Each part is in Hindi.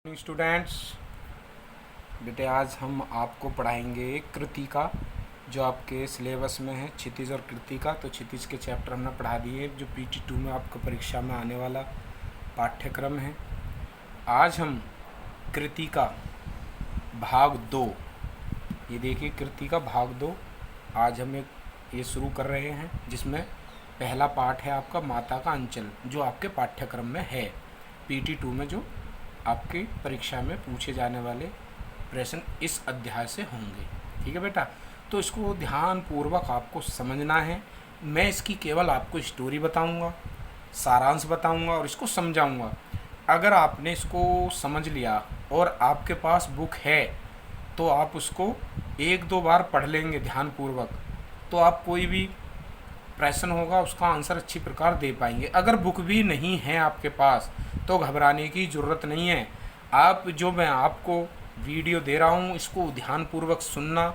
स्टूडेंट्स, बेटे आज हम आपको पढ़ाएंगे कृतिका जो आपके सिलेबस में है, क्षितिज और कृतिका। तो क्षितिज के चैप्टर हमने पढ़ा दिए जो PT2 में आपको परीक्षा में आने वाला पाठ्यक्रम है। आज हम कृतिका भाग 2, ये देखिए कृतिका भाग 2 आज हम ये शुरू कर रहे हैं, जिसमें पहला पाठ है आपका माता का अंचल, जो आपके पाठ्यक्रम में है PT2 में, जो आपकी परीक्षा में पूछे जाने वाले प्रश्न इस अध्याय से होंगे। ठीक है बेटा, तो इसको ध्यान पूर्वक आपको समझना है। मैं इसकी केवल आपको स्टोरी बताऊंगा, सारांश बताऊंगा और इसको समझाऊंगा। अगर आपने इसको समझ लिया और आपके पास बुक है तो आप उसको एक दो बार पढ़ लेंगे ध्यान पूर्वक, तो आप कोई भी प्रश्न होगा उसका आंसर अच्छी प्रकार दे पाएंगे। अगर बुक भी नहीं है आपके पास तो घबराने की ज़रूरत नहीं है। आप जो मैं आपको वीडियो दे रहा हूँ इसको ध्यानपूर्वक सुनना,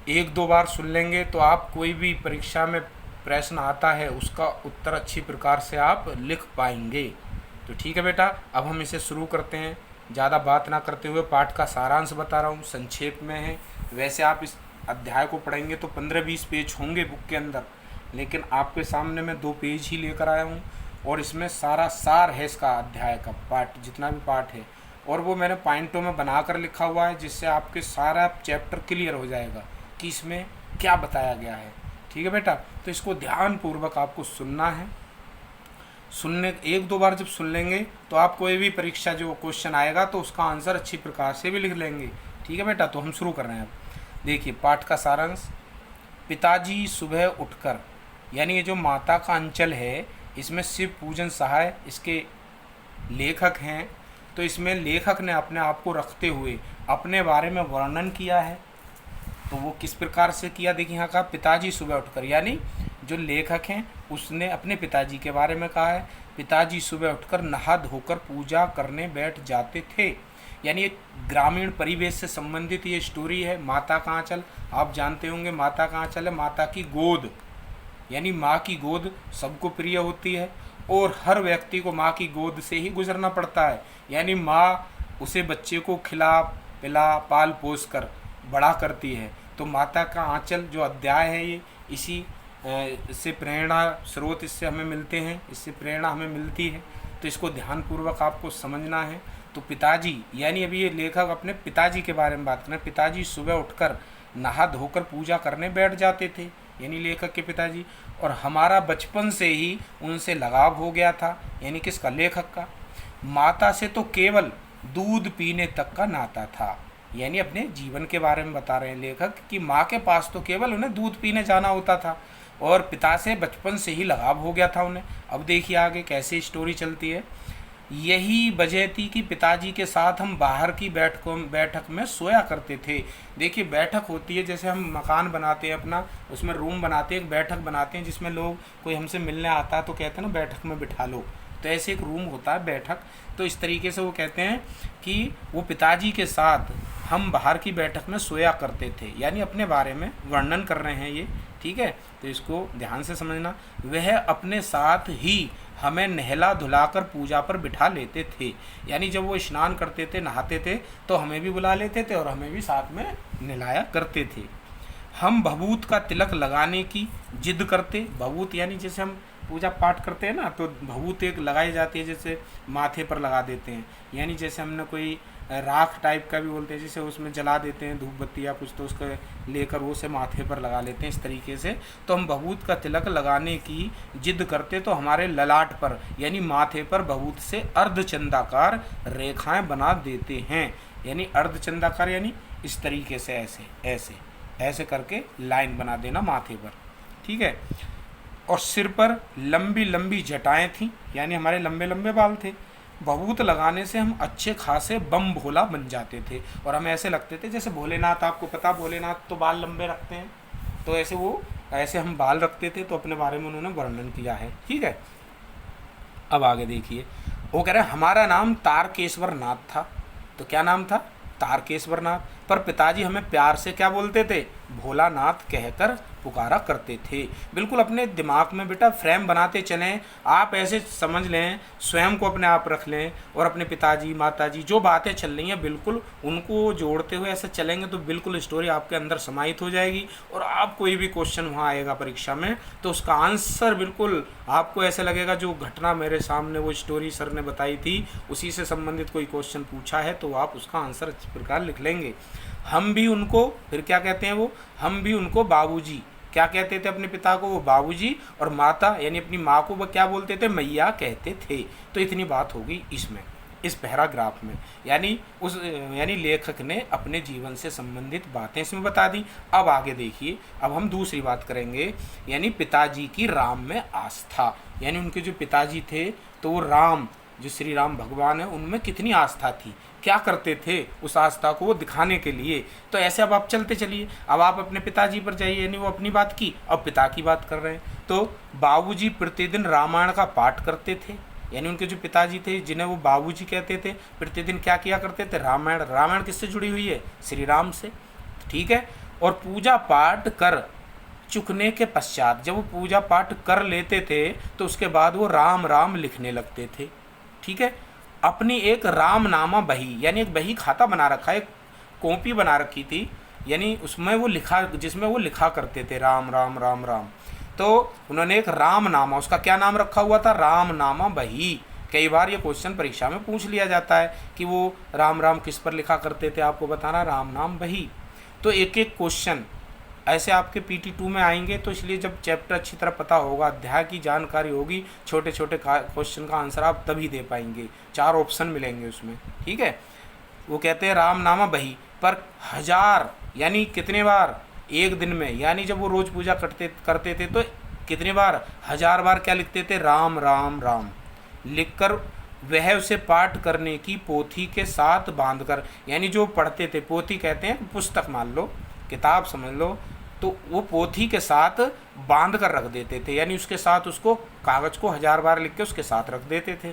एक दो बार सुन लेंगे तो आप कोई भी परीक्षा में प्रश्न आता है उसका उत्तर अच्छी प्रकार से आप लिख पाएंगे। तो ठीक है बेटा, अब हम इसे शुरू करते हैं। ज़्यादा बात ना करते हुए पाठ का सारांश बता रहा हूँ, संक्षेप में है। वैसे आप इस अध्याय को पढ़ेंगे तो 15-20 पेज होंगे बुक के अंदर, लेकिन आपके सामने मैं 2 पेज ही लेकर आया हूँ और इसमें सारा सार है इसका अध्याय का पाठ, जितना भी पाठ है, और वो मैंने पॉइंटों में बनाकर लिखा हुआ है, जिससे आपके सारा चैप्टर क्लियर हो जाएगा कि इसमें क्या बताया गया है। ठीक है बेटा, तो इसको ध्यानपूर्वक आपको सुनना है। सुनने एक दो बार जब सुन लेंगे तो आप कोई भी परीक्षा जो क्वेश्चन आएगा तो उसका आंसर अच्छी प्रकार से भी लिख लेंगे। ठीक है बेटा, तो हम शुरू कर रहे हैं। अब देखिए पाठ का सारांश। पिताजी सुबह उठकर, यानी ये जो माता का अंचल है इसमें शिव पूजन सहाय इसके लेखक हैं। तो इसमें लेखक ने अपने आप को रखते हुए अपने बारे में वर्णन किया है। तो वो किस प्रकार से किया, देखिए यहाँ कहा पिताजी सुबह उठकर, यानी जो लेखक हैं उसने अपने पिताजी के बारे में कहा है। पिताजी सुबह उठकर नहा धोकर पूजा करने बैठ जाते थे, यानी एक ग्रामीण परिवेश से संबंधित ये स्टोरी है। माता का आंचल आप जानते होंगे, माता का आंचल है माता की गोद, यानी माँ की गोद सबको प्रिय होती है और हर व्यक्ति को माँ की गोद से ही गुजरना पड़ता है। यानी माँ उसे बच्चे को खिला पिला पाल पोस कर बड़ा करती है। तो माता का आंचल जो अध्याय है ये इसी से प्रेरणा स्रोत इससे हमें मिलते हैं, इससे प्रेरणा हमें मिलती है। तो इसको ध्यानपूर्वक आपको समझना है। तो पिताजी, यानी अभी ये लेखक अपने पिताजी के बारे में बात कर रहे हैं। पिताजी सुबह उठकर नहा धोकर पूजा करने बैठ जाते थे, यानी लेखक के पिताजी। और हमारा बचपन से ही उनसे लगाव हो गया था, यानी किसका, लेखक का। माता से तो केवल दूध पीने तक का नाता था, यानी अपने जीवन के बारे में बता रहे हैं लेखक कि माँ के पास तो केवल उन्हें दूध पीने जाना होता था और पिता से बचपन से ही लगाव हो गया था उन्हें। अब देखिए आगे कैसे स्टोरी चलती है। यही वजह थी कि पिताजी के साथ हम बाहर की बैठक में सोया करते थे। देखिए बैठक होती है, जैसे हम मकान बनाते हैं अपना, उसमें रूम बनाते हैं, एक बैठक बनाते हैं जिसमें लोग कोई हमसे मिलने आता है तो कहते हैं ना बैठक में बिठा लो, तो ऐसे एक रूम होता है बैठक। तो इस तरीके से वो कहते हैं कि वो पिताजी के साथ हम बाहर की बैठक में सोया करते थे, यानी अपने बारे में वर्णन कर रहे हैं ये। ठीक है, तो इसको ध्यान से समझना। वह अपने साथ ही हमें नहला धुलाकर पूजा पर बिठा लेते थे, यानी जब वो स्नान करते थे नहाते थे तो हमें भी बुला लेते थे और हमें भी साथ में नहलाया करते थे। हम भभूत का तिलक लगाने की जिद करते। भभूत यानी जैसे हम पूजा पाठ करते हैं ना, तो भभूत एक लगाई जाती है, जैसे माथे पर लगा देते हैं, यानी जैसे हमने कोई राख टाइप का भी बोलते हैं, जैसे उसमें जला देते हैं धूप बत्ती या कुछ, तो उसको लेकर वो से माथे पर लगा लेते हैं इस तरीके से। तो हम भभूत का तिलक लगाने की जिद करते तो हमारे ललाट पर यानी माथे पर भभूत से अर्धचंदाकार रेखाएं बना देते हैं, यानी अर्धचंदाकार यानी इस तरीके से ऐसे ऐसे ऐसे करके लाइन बना देना माथे पर। ठीक है, और सिर पर लंबी लंबी जटाएं थीं, यानी हमारे लंबे लंबे बाल थे। भभूत लगाने से हम अच्छे खासे बम भोला बन जाते थे और हमें ऐसे लगते थे जैसे भोलेनाथ, आपको पता भोलेनाथ तो बाल लंबे रखते हैं, तो ऐसे हम बाल रखते थे। तो अपने बारे में उन्होंने वर्णन किया है। ठीक है, अब आगे देखिए, वो कह रहे हैं हमारा नाम तारकेश्वर नाथ था। तो क्या नाम था, तारकेश्वर नाथ। पर पिताजी हमें प्यार से क्या बोलते थे, भोलानाथ कहकर पुकारा करते थे। बिल्कुल अपने दिमाग में बेटा फ्रेम बनाते चलें, आप ऐसे समझ लें, स्वयं को अपने आप रख लें और अपने पिताजी माताजी जो बातें चल रही हैं बिल्कुल उनको जोड़ते हुए ऐसे चलेंगे तो बिल्कुल स्टोरी आपके अंदर समाहित हो जाएगी। और आप कोई भी क्वेश्चन वहाँ आएगा परीक्षा में तो उसका आंसर बिल्कुल आपको ऐसे लगेगा जो घटना मेरे सामने वो स्टोरी सर ने बताई थी उसी से संबंधित कोई क्वेश्चन पूछा है तो आप उसका आंसर अच्छी प्रकार लिख लेंगे। हम भी उनको, फिर क्या कहते हैं वो, हम भी उनको बाबूजी, क्या कहते थे अपने पिता को, वो बाबूजी, और माता यानी अपनी माँ को वो क्या बोलते थे, मैया कहते थे। तो इतनी बात होगी इसमें, इस पैराग्राफ में, यानी लेखक ने अपने जीवन से संबंधित बातें इसमें बता दी। अब आगे देखिए, अब हम दूसरी बात करेंगे, यानी पिताजी की राम में आस्था, यानी उनके जो पिताजी थे तो वो राम, जो श्री राम भगवान है उनमें कितनी आस्था थी, क्या करते थे उस आस्था को वो दिखाने के लिए। तो ऐसे अब आप चलते चलिए, अब आप अपने पिताजी पर जाइए, यानी वो अपनी बात की, अब पिता की बात कर रहे हैं। तो बाबूजी प्रतिदिन रामायण का पाठ करते थे, यानी उनके जो पिताजी थे जिन्हें वो बाबूजी कहते थे, प्रतिदिन क्या किया करते थे, रामायण। रामायण किससे जुड़ी हुई है, श्री राम से, ठीक है। और पूजा पाठ कर चुकने के पश्चात, जब वो पूजा पाठ कर लेते थे तो उसके बाद वो राम राम लिखने लगते थे, ठीक है। अपनी एक रामनामा बही, यानी एक बही खाता बना रखा है, एक कॉपी बना रखी थी, यानी उसमें वो लिखा, जिसमें वो लिखा करते थे राम राम राम राम। तो उन्होंने एक रामनामा, उसका क्या नाम रखा हुआ था, रामनामा बही। कई बार ये क्वेश्चन परीक्षा में पूछ लिया जाता है कि वो राम राम किस पर लिखा करते थे, आपको बताना राम नाम बही। तो एक एक क्वेश्चन ऐसे आपके PT2 में आएंगे, तो इसलिए जब चैप्टर अच्छी तरह पता होगा, अध्याय की जानकारी होगी, छोटे छोटे क्वेश्चन का आंसर आप तभी दे पाएंगे, 4 ऑप्शन मिलेंगे उसमें, ठीक है। वो कहते हैं रामनामा बही पर 1000, यानी कितने बार, एक दिन में, यानी जब वो रोज़ पूजा करते थे तो कितने बार, 1000 बार क्या लिखते थे, राम राम राम लिखकर वह उसे पाठ करने की पोथी के साथ बांधकर, यानी जो पढ़ते थे, पोथी कहते हैं पुस्तक, मान लो किताब समझ लो, तो वो पोथी के साथ बांध कर रख देते थे, यानी उसके साथ उसको कागज़ को 1000 बार लिख के उसके साथ रख देते थे।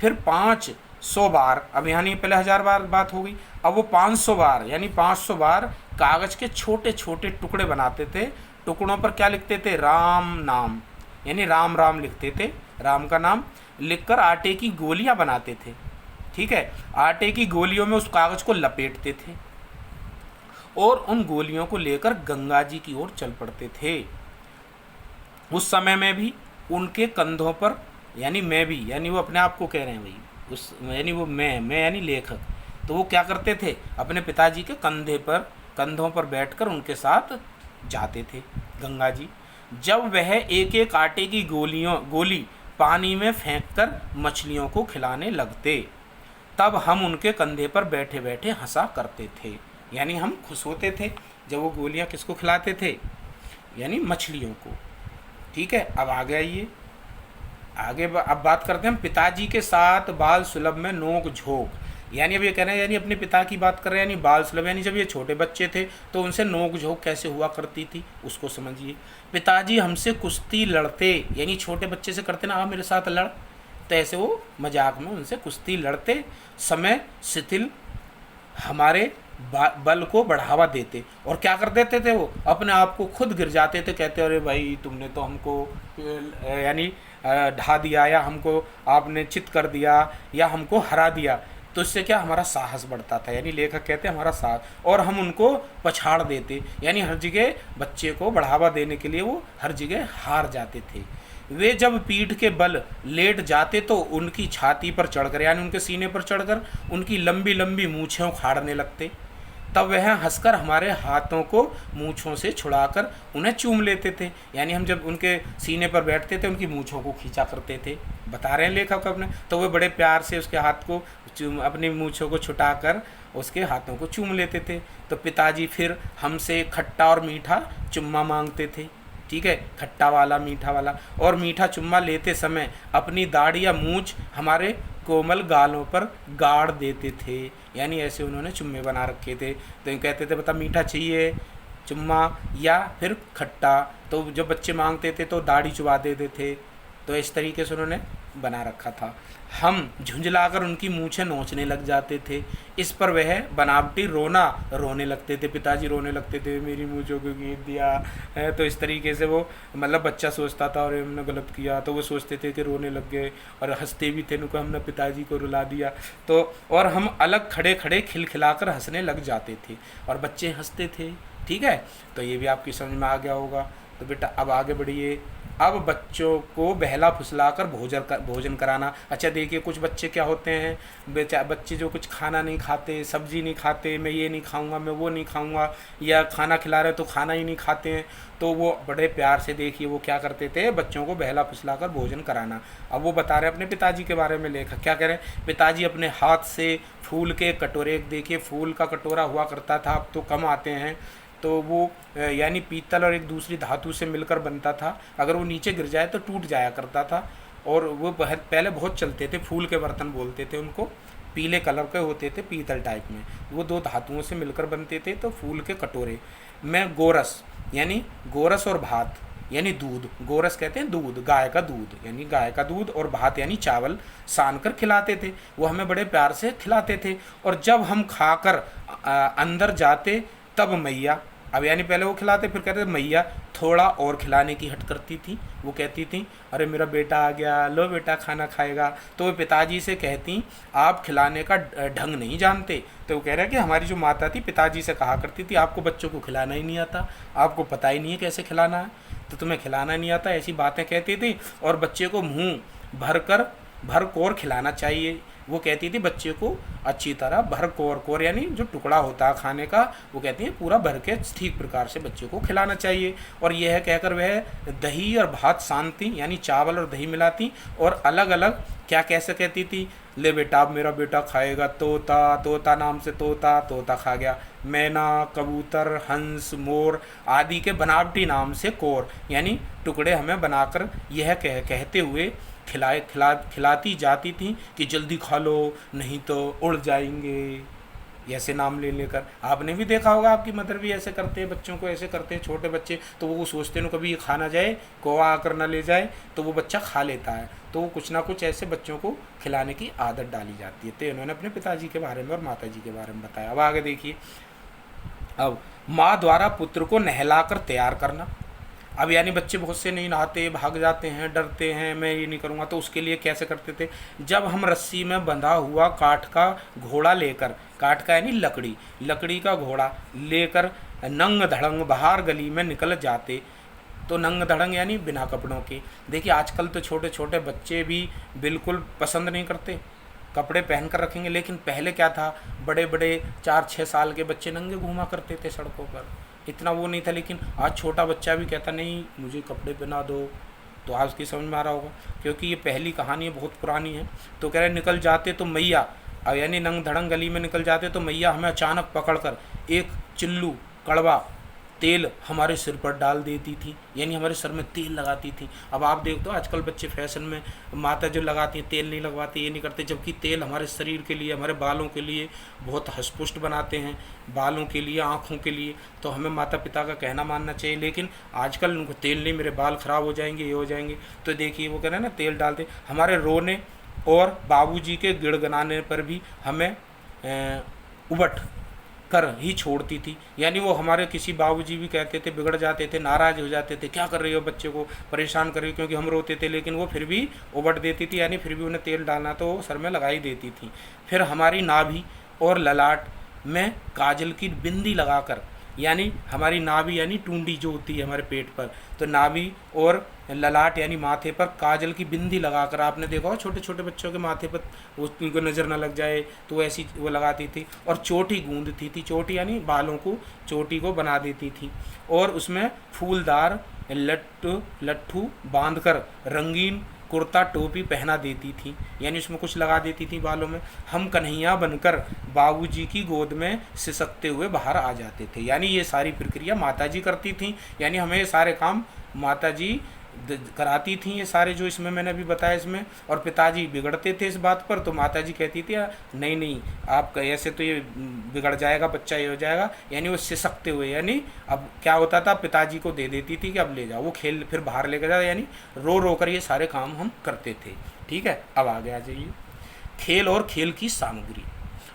फिर 500 बार, अब यानी पहले 1000 बार बात हो गई, अब वो 500 बार, यानी 500 बार कागज़ के छोटे छोटे टुकड़े बनाते थे, टुकड़ों पर क्या लिखते थे, राम नाम, यानी राम राम लिखते थे, राम का नाम लिखकर आटे की गोलियां बनाते थे, ठीक है। आटे की गोलियों में उस कागज़ को लपेटते थे और उन गोलियों को लेकर गंगा जी की ओर चल पड़ते थे। उस समय में भी उनके कंधों पर, यानी मैं भी, यानी वो अपने आप को कह रहे हैं भाई, उस यानी वो मैं यानी लेखक, तो वो क्या करते थे, अपने पिताजी के कंधों पर बैठकर उनके साथ जाते थे गंगा जी। जब वह एक एक आटे की गोली पानी में फेंककर मछलियों को खिलाने लगते, तब हम उनके कंधे पर बैठे बैठे हंसा करते थे, यानी हम खुश होते थे जब वो गोलियां किसको खिलाते थे, यानी मछलियों को, ठीक है। अब आगे आइए, अब बात करते हैं हम पिताजी के साथ बाल सुलभ में नोक झोंक, यानी अब ये कह रहे हैं, यानी अपने पिता की बात कर रहे हैं, यानी बाल सुलभ, यानी जब ये छोटे बच्चे थे तो उनसे नोक झोंक कैसे हुआ करती थी उसको समझिए। पिताजी हमसे कुश्ती लड़ते, यानी छोटे बच्चे से करते ना, आप मेरे साथ लड़, तो ऐसे वो मजाक में उनसे कुश्ती लड़ते समय शिथिल हमारे बल को बढ़ावा देते, और क्या कर देते थे वो, अपने आप को खुद गिर जाते थे, कहते अरे भाई तुमने तो हमको यानी ढा दिया, या हमको आपने चित कर दिया, या हमको हरा दिया, तो इससे क्या हमारा साहस बढ़ता था, यानी लेखक कहते हैं हमारा साहस, और हम उनको पछाड़ देते, यानी हर जगह बच्चे को बढ़ावा देने के लिए वो हर जगह हार जाते थे। वे जब पीठ के बल लेट जाते तो उनकी छाती पर चढ़कर, यानी उनके सीने पर चढ़कर उनकी लंबी लंबी मूछें उखाड़ने लगते, तब वह हंसकर हमारे हाथों को मूछों से छुड़ाकर उन्हें चूम लेते थे, यानी हम जब उनके सीने पर बैठते थे उनकी मूछों को खींचा करते थे, बता रहे हैं लेखक अपने, तो वे बड़े प्यार से उसके हाथ को अपनी मूछों को छुटाकर उसके हाथों को चूम लेते थे। तो पिताजी फिर हमसे खट्टा और मीठा चुम्मा मांगते थे, ठीक है, खट्टा वाला मीठा वाला, और मीठा चुम्मा लेते समय अपनी दाढ़ी या मूछ हमारे कोमल गालों पर गाड़ देते थे, यानी ऐसे उन्होंने चुम्मे बना रखे थे। तो कहते थे बता मीठा चाहिए चुम्मा या फिर खट्टा, तो जब बच्चे मांगते थे तो दाढ़ी चुबा देते थे, तो इस तरीके से उन्होंने बना रखा था। हम झुंझलाकर उनकी मूछें नोचने लग जाते थे। इस पर वह बनावटी रोने लगते थे, पिताजी रोने लगते थे, मेरी मूछों को गिर दिया है। तो इस तरीके से वो मतलब बच्चा सोचता था और हमने गलत किया, तो वो सोचते थे कि रोने लग गए और हंसते भी थे, उनको हमने पिताजी को रुला दिया। तो और हम अलग खड़े खड़े खिलखिलाकर हंसने लग जाते थे और बच्चे हंसते थे। ठीक है, तो ये भी आपकी समझ में आ गया होगा। तो बेटा अब आगे बढ़िए। अब बच्चों को बहला फुसलाकर भोजन कराना। अच्छा देखिए, कुछ बच्चे क्या होते हैं, बच्चे जो कुछ खाना नहीं खाते, सब्जी नहीं खाते, मैं ये नहीं खाऊंगा, मैं वो नहीं खाऊंगा, या खाना खिला रहे तो खाना ही नहीं खाते हैं, तो वो बड़े प्यार से देखिए वो क्या करते थे, बच्चों को बहला फुसलाकर भोजन कराना। अब वो बता रहे हैं अपने पिताजी के बारे में, लेखक क्या कह रहे हैं, पिताजी अपने हाथ से फूल के कटोरे, देखिए फूल का कटोरा हुआ करता था, अब तो कम आते हैं, तो वो यानी पीतल और एक दूसरी धातु से मिलकर बनता था, अगर वो नीचे गिर जाए तो टूट जाया करता था। और वो पहले बहुत चलते थे, फूल के बर्तन बोलते थे उनको, पीले कलर के होते थे, पीतल टाइप में, वो दो धातुओं से मिलकर बनते थे। तो फूल के कटोरे में गोरस यानी गोरस और भात यानी दूध, गोरस कहते हैं दूध, गाय का दूध यानी गाय का दूध, और भात यानी चावल सान कर खिलाते थे। वो हमें बड़े प्यार से खिलाते थे। और जब हम खाकर अंदर जाते तब मैया, अब यानी पहले वो खिलाते फिर कहते मैया थोड़ा और खिलाने की हट करती थी। वो कहती थी अरे मेरा बेटा आ गया, लो बेटा खाना खाएगा। तो वो पिताजी से कहती आप खिलाने का ढंग नहीं जानते। तो वो कह रहा है कि हमारी जो माता थी पिताजी से कहा करती थी आपको बच्चों को खिलाना ही नहीं आता, आपको पता ही नहीं है कैसे खिलाना है, तो तुम्हें खिलाना नहीं आता, ऐसी बातें कहती थी। और बच्चे को मुँह भर कोर खिलाना चाहिए। वो कहती थी बच्चे को अच्छी तरह भर कोर यानी जो टुकड़ा होता है खाने का, वो कहती है पूरा भर के ठीक प्रकार से बच्चे को खिलाना चाहिए। और यह कहकर वह दही और भात सानती यानी चावल और दही मिलाती, और अलग अलग क्या कैसे कहती थी, ले बेटा अब मेरा बेटा खाएगा तोता, तोता नाम से तोता, तोता खा गया, मैना, कबूतर, हंस, मोर आदि के बनावटी नाम से कोर यानी टुकड़े हमें बनाकर यह कहते हुए खिलाती जाती थी कि जल्दी खा लो नहीं तो उड़ जाएंगे, ऐसे नाम ले लेकर। आपने भी देखा होगा आपकी मदर भी ऐसे करते हैं, बच्चों को ऐसे करते हैं, छोटे बच्चे तो वो सोचते हैं कभी ये खा ना जाए, कौवा आकर ना ले जाए, तो वो बच्चा खा लेता है। तो वो कुछ ना कुछ ऐसे बच्चों को खिलाने की आदत डाली जाती है। तो इन्होंने अपने पिताजी के बारे में और माता जी के बारे में बताया। अब आगे देखिए, अब माँ द्वारा पुत्र को नहलाकर तैयार करना। अब यानी बच्चे बहुत से नहीं नहाते, भाग जाते हैं, डरते हैं, मैं ये नहीं करूँगा, तो उसके लिए कैसे करते थे, जब हम रस्सी में बंधा हुआ काठ का घोड़ा लेकर, काठ का यानी लकड़ी का घोड़ा लेकर नंग धड़ंग बाहर गली में निकल जाते। तो नंग धड़ंग यानी बिना कपड़ों के। देखिए आजकल तो छोटे छोटे बच्चे भी बिल्कुल पसंद नहीं करते, कपड़े पहन कर रखेंगे, लेकिन पहले क्या था, बड़े बड़े 4-6 साल के बच्चे नंगे घूमा करते थे सड़कों पर, इतना वो नहीं था। लेकिन आज छोटा बच्चा भी कहता नहीं मुझे कपड़े पहना दो। तो आज की समझ में आ रहा होगा, क्योंकि ये पहली कहानी है, बहुत पुरानी है। तो कह रहे निकल जाते तो मैया, यानी नंग धड़ंग गली में निकल जाते तो मैया हमें अचानक पकड़कर एक चिल्लू कड़वा तेल हमारे सिर पर डाल देती थी, यानी हमारे सर में तेल लगाती थी। अब आप देखते हो आजकल बच्चे फैशन में माता जो लगाती हैं तेल नहीं लगवाती, ये नहीं करते, जबकि तेल हमारे शरीर के लिए, हमारे बालों के लिए बहुत हष्टपुष्ट बनाते हैं, बालों के लिए, आँखों के लिए। तो हमें माता पिता का कहना मानना चाहिए। लेकिन आजकल उनको तेल नहीं, मेरे बाल ख़राब हो जाएंगे, ये हो जाएंगे। तो देखिए वो कह रहे हैं ना तेल डालते, हमारे रोने और बाबूजी के गिड़गड़ाने पर भी हमें उबट कर ही छोड़ती थी। यानी वो हमारे किसी बाबूजी भी कहते थे, बिगड़ जाते थे, नाराज़ हो जाते थे, क्या कर रही हो, बच्चे को परेशान कर रही हो, क्योंकि हम रोते थे, लेकिन वो फिर भी उबट देती थी, यानी फिर भी उन्हें तेल डालना तो वो सर में लगा ही देती थी। फिर हमारी नाभि और ललाट में काजल की बिंदी लगाकर, यानी हमारी नाभि यानी टूंडी जो होती है हमारे पेट पर, तो नाभि और ललाट यानी माथे पर काजल की बिंदी लगाकर, आपने देखा हो छोटे छोटे बच्चों के माथे पर उनको नज़र न लग जाए तो ऐसी वो लगाती थी। और चोटी गूंदती थी, चोटी यानी बालों को, चोटी को बना देती थी, और उसमें फूलदार लट्ठू बांधकर रंगीन कुर्ता टोपी पहना देती थी, यानी उसमें कुछ लगा देती थी बालों में। हम कन्हैया बनकर बाबूजी की गोद में सिसकते हुए बाहर आ जाते थे। यानी ये सारी प्रक्रिया माताजी करती थी, यानी हमें ये सारे काम माताजी कराती थी ये सारे जो इसमें मैंने अभी बताया इसमें, और पिताजी बिगड़ते थे इस बात पर, तो माताजी कहती थी नहीं नहीं आप ऐसे तो ये बिगड़ जाएगा बच्चा, ये हो जाएगा, यानी वो सिसकते हुए, यानी अब क्या होता था पिताजी को दे देती थी कि अब ले जाओ, वो खेल फिर बाहर लेकर जाओ, यानी रो रो कर ये सारे काम हम करते थे। ठीक है, अब आगे आ जाइए, खेल और खेल की सामग्री।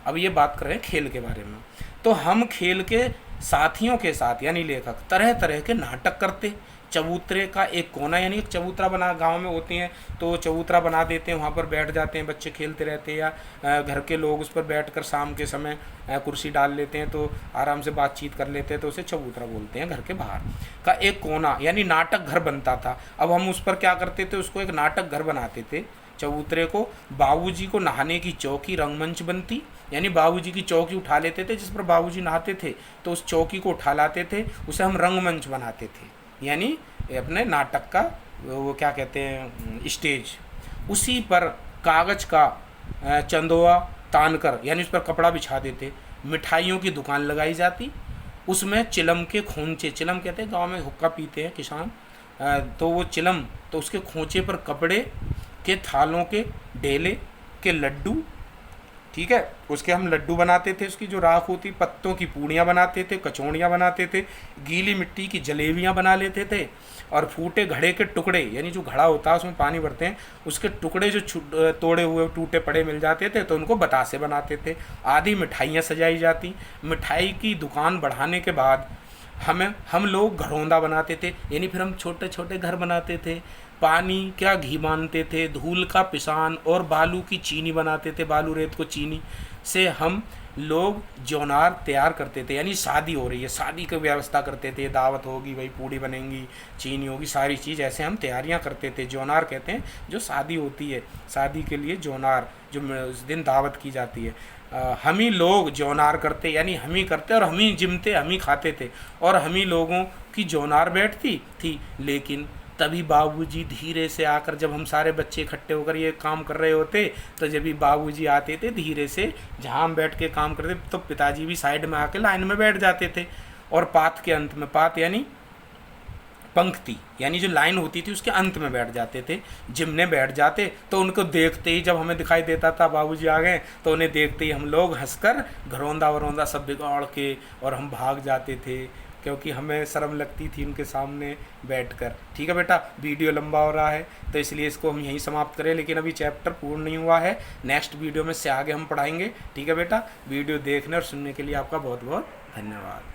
अब ये बात कर रहे हैं खेल के बारे में, तो हम खेल के साथियों के साथ यानी लेखक तरह तरह के नाटक करते। चबूतरे का एक कोना, यानी एक चबूतरा बना, गांव में होती हैं तो चबूतरा बना देते हैं, वहाँ पर बैठ जाते हैं बच्चे, खेलते रहते हैं, या घर के लोग उस पर बैठकर शाम के समय कुर्सी डाल लेते हैं तो आराम से बातचीत कर लेते हैं, तो उसे चबूतरा बोलते हैं। घर के बाहर का एक कोना यानी नाटक घर बनता था। अब हम उस पर क्या करते थे, उसको एक नाटक घर बनाते थे चबूतरे को। बाबूजी को नहाने की चौकी रंगमंच बनती, यानी बाबूजी की चौकी उठा लेते थे जिस पर बाबूजी नहाते थे, तो उस चौकी को उठा लाते थे, उसे हम रंगमंच बनाते थे, यानी अपने नाटक का वो क्या कहते हैं स्टेज। उसी पर कागज का चंदोआ तान कर, यानी उस पर कपड़ा बिछा देते। मिठाइयों की दुकान लगाई जाती, उसमें चिलम के खोंचे, चिलम कहते हैं गांव में हुक्का पीते हैं किसान, तो वो चिलम, तो उसके खोंचे पर कपड़े के थालों के ढेले के लड्डू, ठीक है, उसके हम लड्डू बनाते थे, उसकी जो राख होती, पत्तों की पूड़ियाँ बनाते थे, कचौड़ियाँ बनाते थे, गीली मिट्टी की जलेबियाँ बना लेते थे, और फूटे घड़े के टुकड़े, यानी जो घड़ा होता है उसमें पानी भरते हैं, उसके टुकड़े जो तोड़े हुए टूटे पड़े मिल जाते थे तो उनको बतासे बनाते थे। आदि मिठाइयाँ सजाई जाती। मिठाई की दुकान बढ़ाने के बाद हम लोग घरौंदा बनाते थे, यानी फिर हम छोटे छोटे घर बनाते थे। पानी क्या घी मानते थे, धूल का पिसान और बालू की चीनी बनाते थे, बालू रेत को चीनी से हम लोग जौनार तैयार करते थे, यानी शादी हो रही है, शादी की व्यवस्था करते थे, दावत होगी भाई, पूड़ी बनेंगी, चीनी होगी, सारी चीज़ ऐसे हम तैयारियां करते थे। जौनार कहते हैं जो शादी होती है, शादी के लिए जौनार, जो उस दिन दावत की जाती है, हम ही लोग जौनार करते, यानी हम ही करते और हम ही जिमते, हम ही खाते थे, और हम ही लोगों की जौनार बैठती थी। लेकिन तभी बाबूजी धीरे से आकर, जब हम सारे बच्चे इकट्ठे होकर ये काम कर रहे होते, तो जब भी बाबूजी आते थे धीरे से, जहाँ हम बैठ के काम करते तो पिताजी भी साइड में आके लाइन में बैठ जाते थे, और पात के अंत में, पात यानी पंक्ति, यानी जो लाइन होती थी उसके अंत में बैठ जाते थे, जिमने बैठ जाते। तो उनको देखते ही, जब हमें दिखाई देता था बाबूजी आ गए, तो उन्हें देखते ही हम लोग हंसकर घरौंदा वरौंदा सब बिगाड़ के और हम भाग जाते थे, क्योंकि हमें शर्म लगती थी उनके सामने बैठकर। ठीक है बेटा, वीडियो लंबा हो रहा है तो इसलिए इसको हम यहीं समाप्त करें, लेकिन अभी चैप्टर पूर्ण नहीं हुआ है, नेक्स्ट वीडियो में से आगे हम पढ़ाएंगे। ठीक है बेटा, वीडियो देखने और सुनने के लिए आपका बहुत बहुत धन्यवाद।